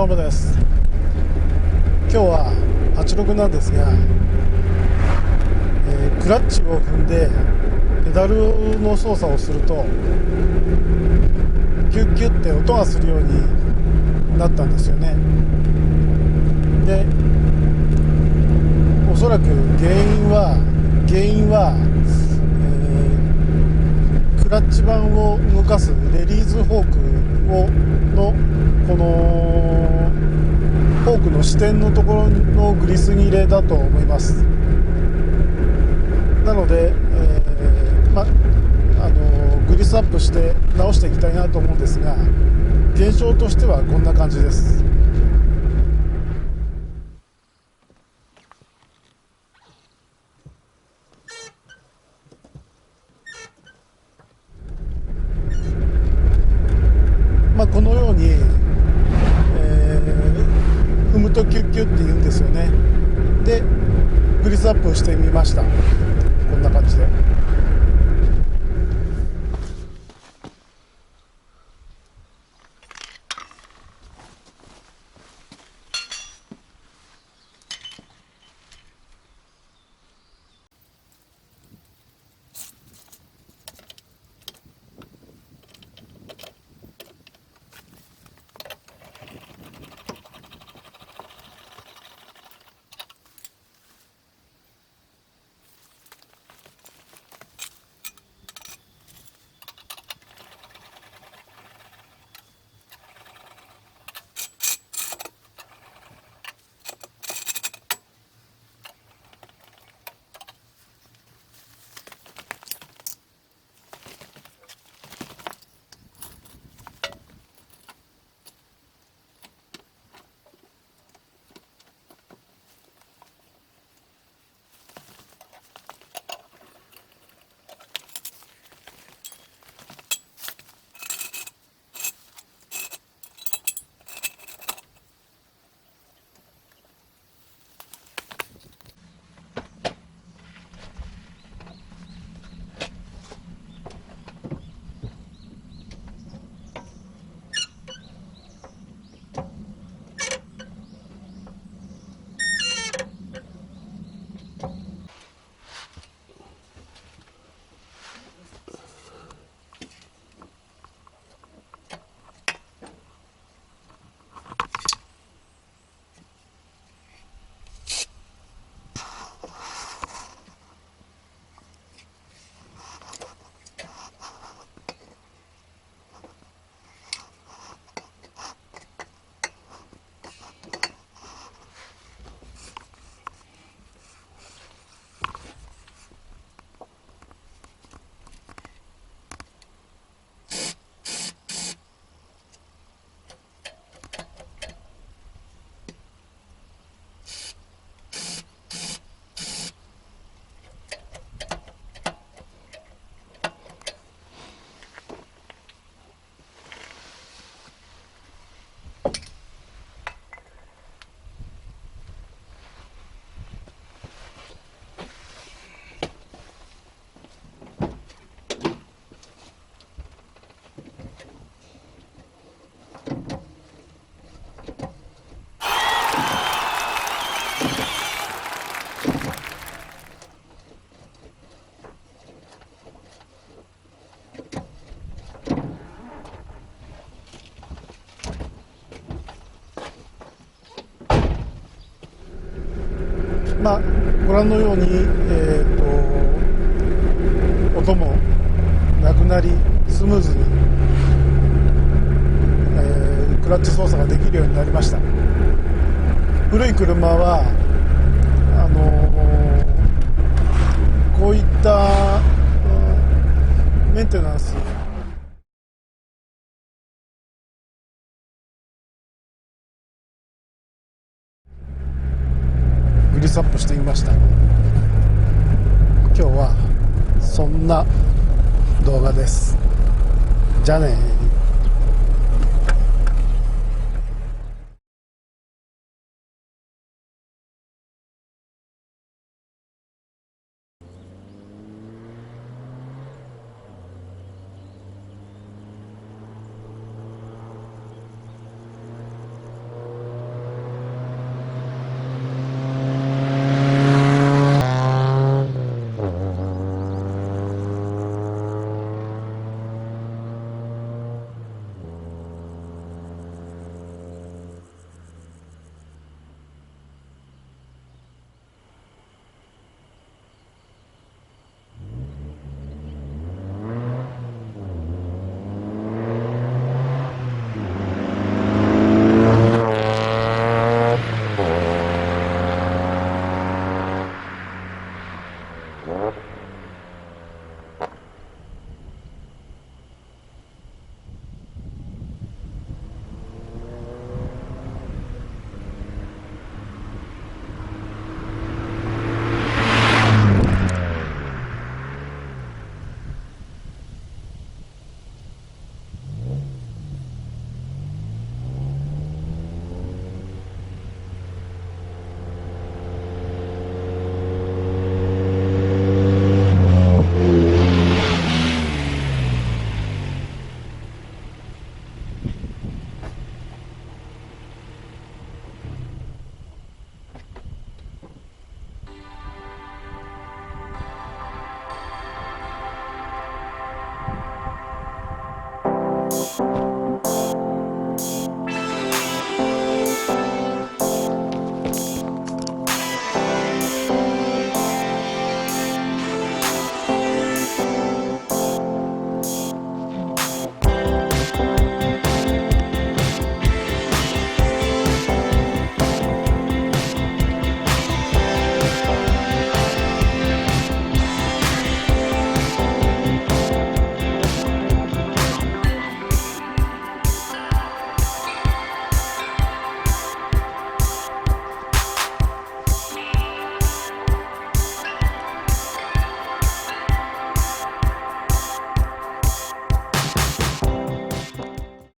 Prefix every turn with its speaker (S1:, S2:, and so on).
S1: どうもです。今日は86なんですが、クラッチを踏んでペダルの操作をするとキュッキュッって音がするようになったんですよね。で、おそらく原因は、クラッチ板を動かすレリースフォークのこのフォークの支点のところのグリス切れだと思います。なので、グリスアップして直していきたいなと思うんですが、現象としてはこんな感じです。このように、踏むとキュッキュッって言うんですよね。でグリスアップしてみました。こんな感じで。ご覧のように、音もなくなりスムーズに、クラッチ操作ができるようになりました。古い車はこういったメンテナンスグリスアップしてみました。今日はそんな動画です。じゃあね。